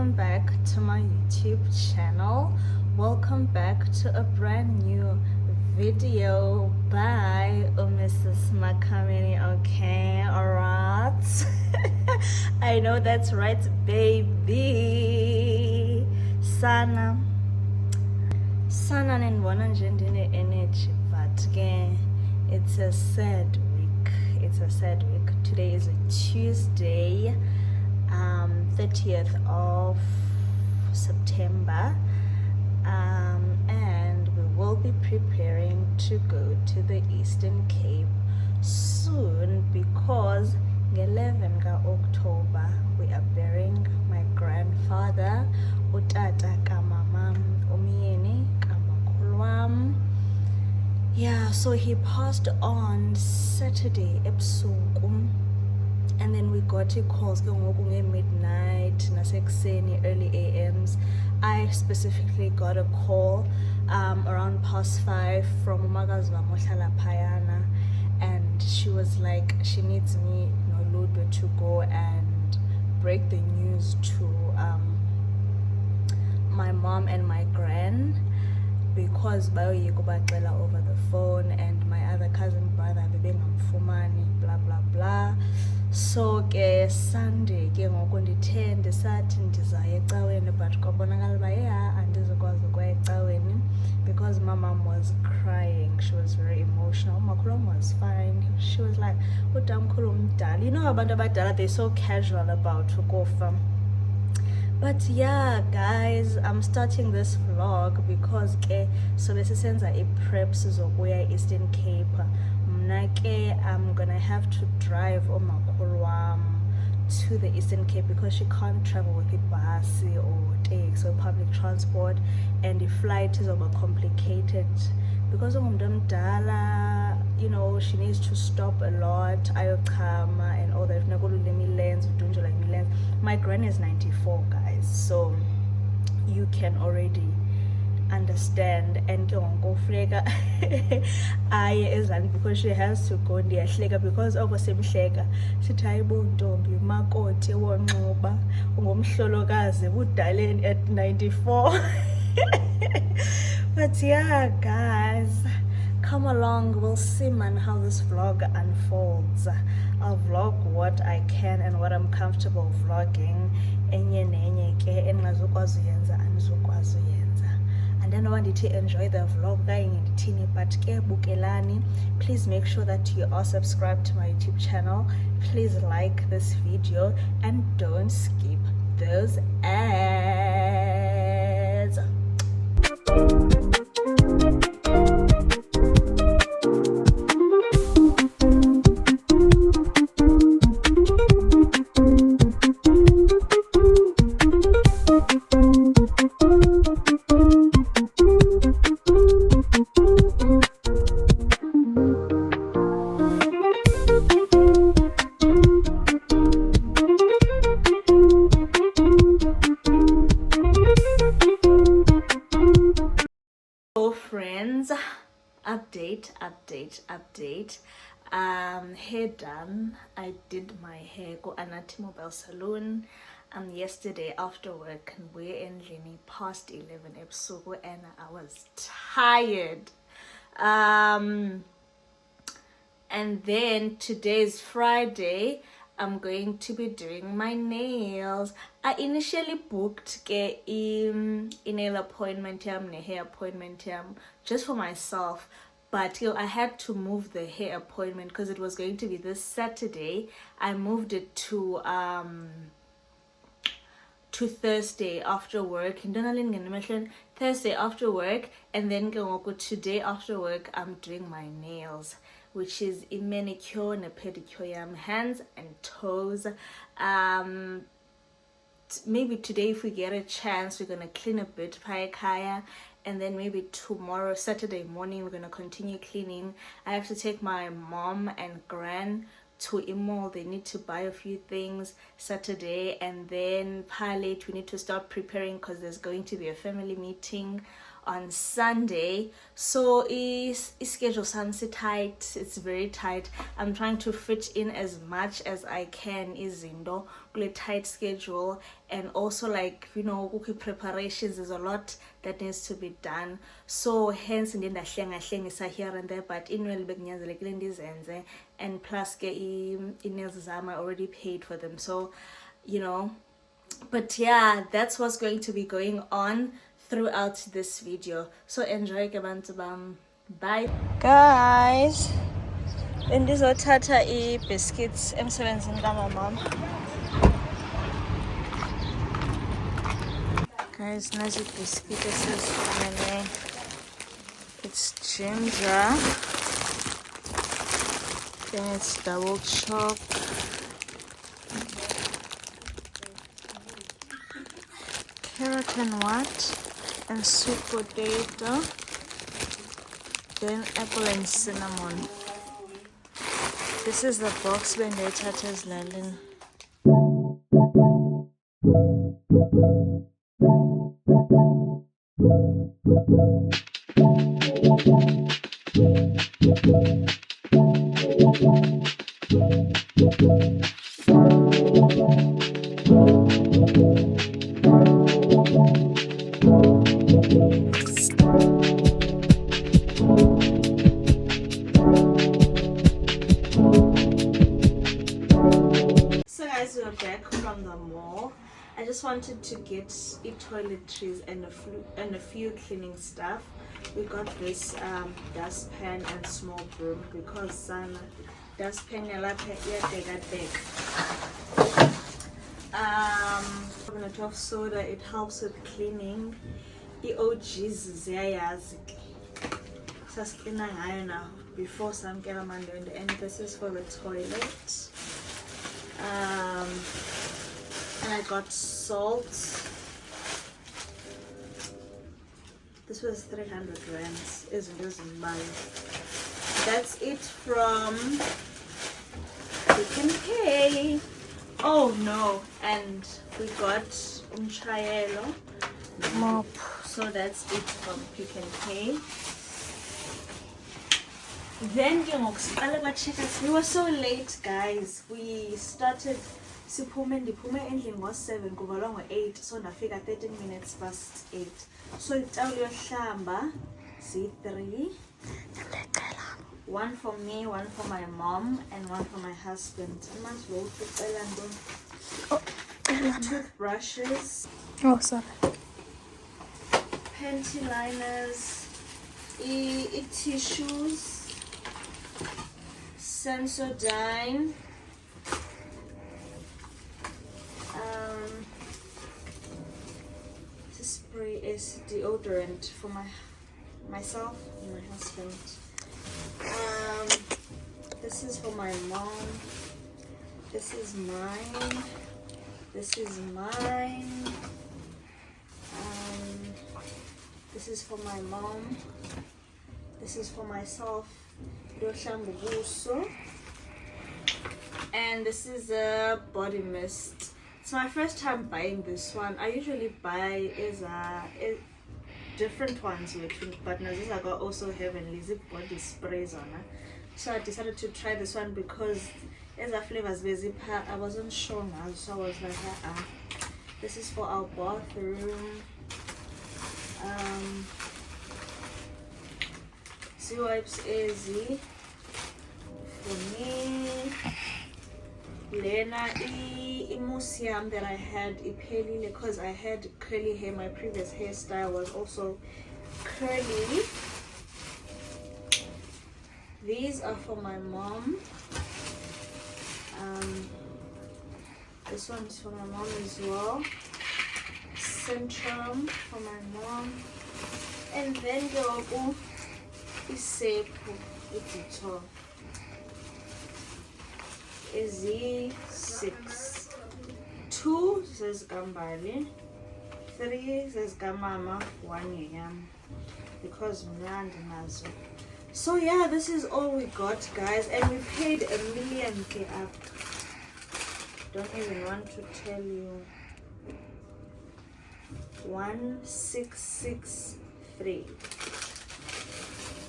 welcome back to my YouTube channel. Welcome back to a brand new video by Mrs. Makamini. Okay, alright. I know that's right, baby. Sana nendibona nje ndine energy, but again, it's a sad week. Today is a Tuesday, 30th of September, and we will be preparing to go to the Eastern Cape soon because 11 October we are burying my grandfather, utata kamama umyeni kamakhulu wam. Yeah, so he passed on Saturday ebusuku, and then we got calls at midnight, nasekuseni, early AMs. I specifically got a call around past 5 from umakazi wam ohlala phayana, and she was like she needs me noLudo to go and break the news to my mom and my gran, because bayoyika ubaxela over the phone, and my other cousin brother bebengamfumani, blah blah blah. So ke Sunday ke ngoku ndithe ndisathi ndizaya ecaweni, but kwabonakala uba andizokwazi ukuya ecaweni because my mom was crying. She was very emotional. Umakhulu wam was fine. She was like, utamkhulu umdala. You know, abantu abadala, they're so casual about ukufa. But yeah, guys, I'm starting this vlog because ke sobe sisenza i-preps zokuya Eastern Cape. Mna ke I'm gonna have to drive umakhulu wam to the Eastern Cape because she can't travel with ibhasi or taxi or public transport, and the flight is over complicated because umuntu omdala, you know, she needs to stop a lot, ayochama and all that. My gran is 94, guys, so you can already understand. And ke ngoku funeka aye ezani because she has to go. Ndiyahleka because oko simhleka sithi hayibo ntombi makoti wonxuba ungumhlolokazi udaleni at 94. But yeah, guys, come along, we'll see man how this vlog unfolds. I'll vlog what I can and what I'm comfortable vlogging. Enye nenye ke endingazukwazi uyenza andizukwazi uyenza. And then I want you to enjoy the vlog kanye ndithini, but ke bukelani. Please make sure that you are subscribed to my YouTube channel. Please like this video and don't skip those ads. Friends, update. Hair done. I did my hair go Anati Mobile Salon yesterday after work, and we're in Lini past 11 ebusuku, and I was tired. And then today's Friday, I'm going to be doing my nails. I initially booked a nail appointment, hair appointment just for myself, but I had to move the hair appointment because it was going to be this Saturday. I moved it to Thursday after work. Thursday after work, and then today after work I'm doing my nails, which is a manicure and a pedicure, hands and toes. Maybe today, if we get a chance, we're gonna clean a bit kaya, and then maybe tomorrow, Saturday morning, we're gonna continue cleaning. I have to take my mom and gran to Imol. They need to buy a few things Saturday, and then late we need to start preparing because there's going to be a family meeting on Sunday. So is schedule sounds tight, it's very tight. I'm trying to fit in as much as I can izinto kule tight schedule, and also like cooking preparations, there's a lot that needs to be done. So hence ndiye ndahlengisa here and there, but inweli bekunyanzelekile ndizenze, and plus ke i-nails zam I already paid for them, so but yeah, that's what's going to be going on throughout this video. So enjoy ke bantu bam. Bye guys. Bendizothatha i-biscuits emsebenzini kamamam. Guys, nazi biscuit esizifumene. It's ginger, then it's double choc, carrot and sweet potato, then apple and cinnamon. This is the box when they touches Lalin. So guys, we're back from the mall. I just wanted to get toiletries and a few cleaning stuff. We got this dustpan and small broom because sana dustpan yalapha iyadekadeka. Carbonate of soda, it helps with cleaning. I-OGs ziyayazi sasiklina ngayo now before samkela mandwende, and this is for the toilet. And I got salt. This was 300 rands. Isn't mine. That's it from Pick n Pay. Oh no, and we got umchayelo mop. So that's it from Pick n Pay. Then we were so late guys. We started ndiphume endlini ngo-7 kuvalwa ngo-8, so ndafika 13 minutes past 8. So itawuli yohlamba z3, one for me, one for my mom, and one for my husband. Toothbrushes, sorry, panty liners, tissues, Sensodyne, this spray is deodorant for myself and my husband. This is for my mom. This is mine. This is mine. This is for my mom. This is for myself. And this is a body mist. It's my first time buying this one. I usually buy different ones, but Naziza got also Heavenly Zip body sprays on it. So I decided to try this one because as a flavors I wasn't sure now, so I was like, this is for our bathroom. Sea wipes easy for me. Lena imusiam that I had iphelile because I had curly hair. My previous hairstyle was also curly. These are for my mom. This one is for my mom as well. Centrum for my mom. And then go isepu itito. Z6. 2 says Gambali, 3 says Gamama, 1 yam because Mland Nazo. So yeah, this is all we got guys, and we paid $1 million up. Don't even want to tell you. 16630 3.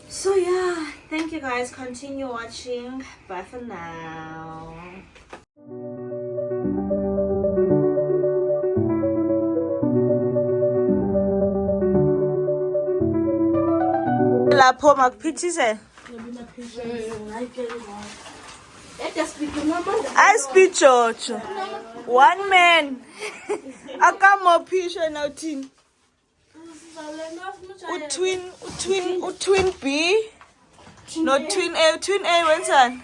So yeah, thank you guys. Continue watching. Bye for now. Lapho makuphithise. I speak Jojo. One man. Akamopisha now tin. Twin B. No twin A when's on?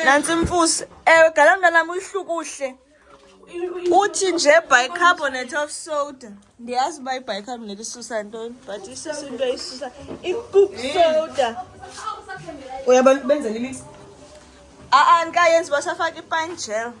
Nansi mfusi galanga lami uhlukuhle uthi nje bicarbonate of soda ndiyazi uba ibicarbonate isusa ntoni but isusa into isusa i-cook soda uyabenzela imix ndikayenzi basafaka ipine gel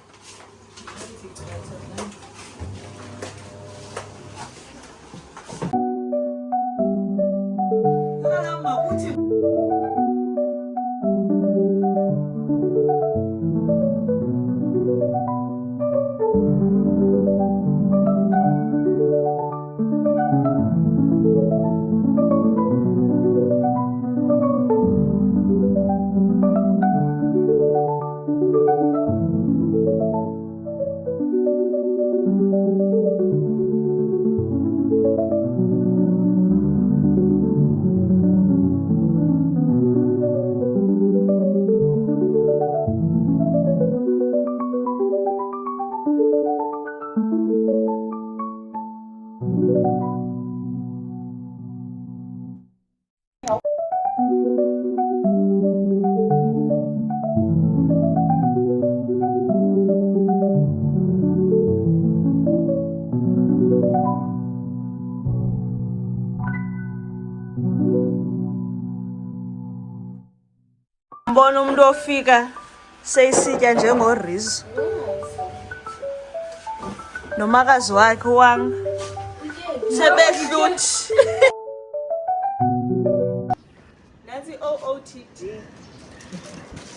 Mbona umuntu ofika seyisitya njengorizo nomakazi wakhe wang sebehluthi Nansi OOTD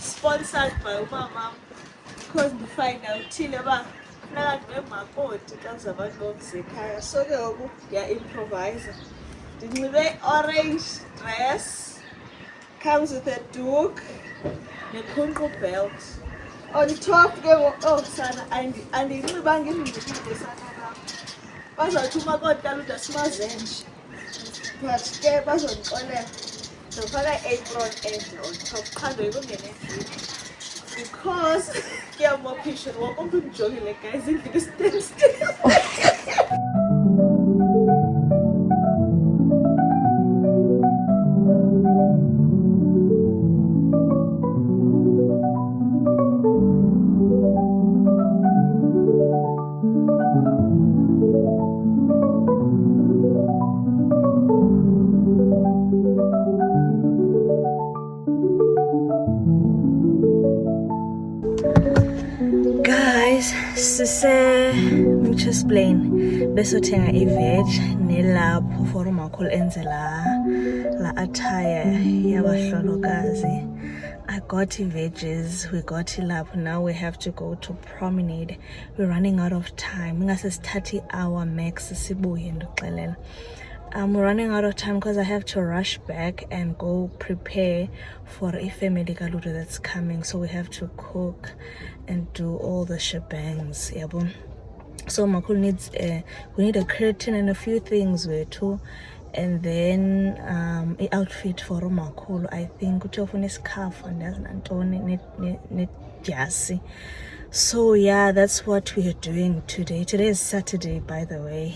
sponsored by umama because we find out thile ba funeka ndibemakoti xa kuzabantu bokuzekhaya so ke ngoku ndiya-improvisa ndinxibe orange dress comes with a duke nekhunqu belt on top ke sana andiyinxibanga indinxibe sana nam bazawuthi umakoti kaluda simazenje but ke bazondixolela ndofaka i-apron ende on top qha ndoyikungene endlini because kuyamophishwa wonke umntu ndijongile guys indlini i-stand still let me just explain besothenga i-veg nelapho for umakhulu enze la attire yabahlolokazi. I got veggies, we got ilapho. Now we have to go to promenade. We're running out of time. Ingase sithathe hour max sibuye ndoxelela. We're running out of time because I have to rush back and go prepare for a family kaludo that's coming. So we have to cook and do all the shebangs. Yabo. So Makul needs we need a curtain and a few things too. And then an outfit for Makul. I think utofuna scarf and Antoni net jasi. So yeah, that's what we are doing today. Today is Saturday, by the way.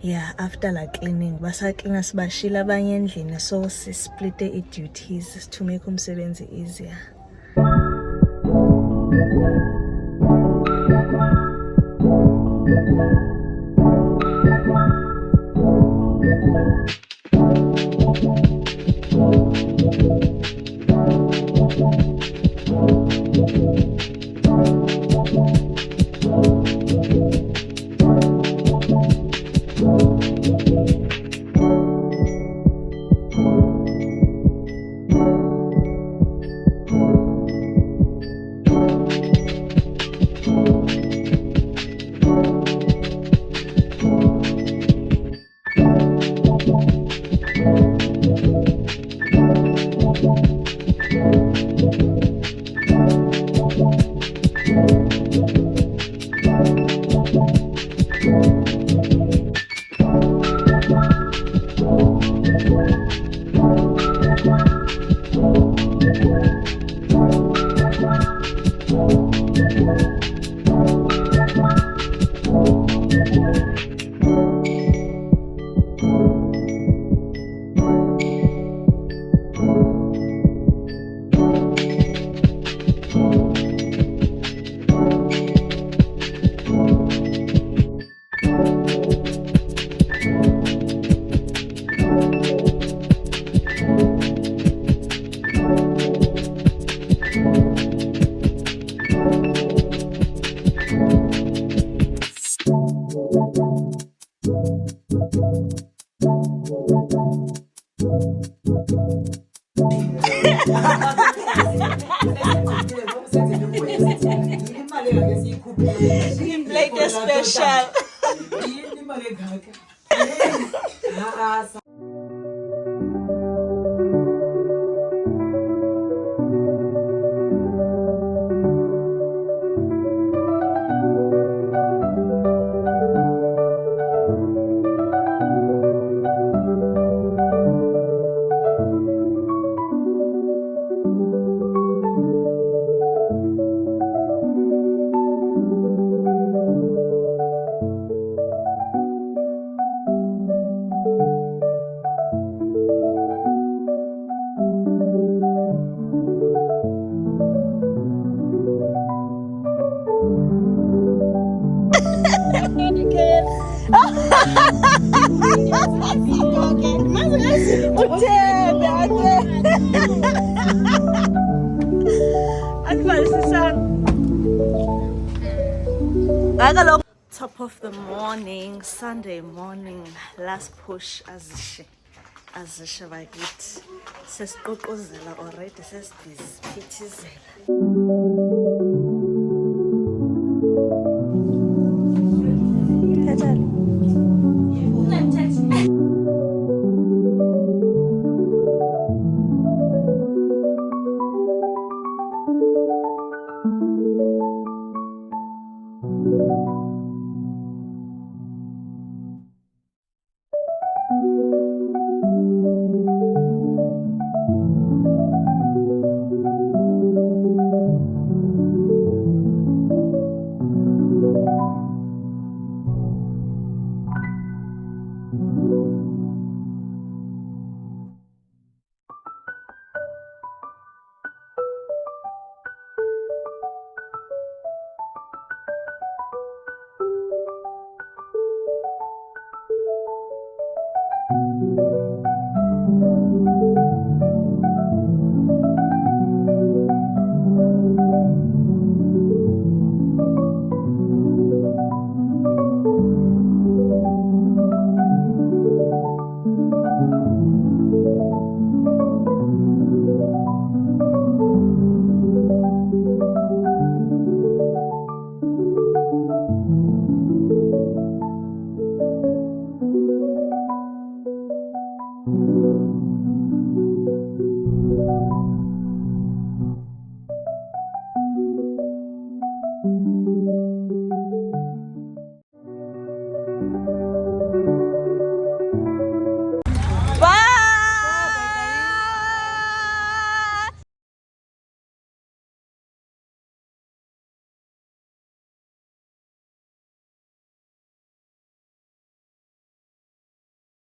Yeah, after cleaning basaklina sibashila abanye endlini so split i-duties to make umsebenzi easier. Plate special. Top of the morning, Sunday morning, last push azishe bakithi. Sesiqoqozela already, sesiphithizela.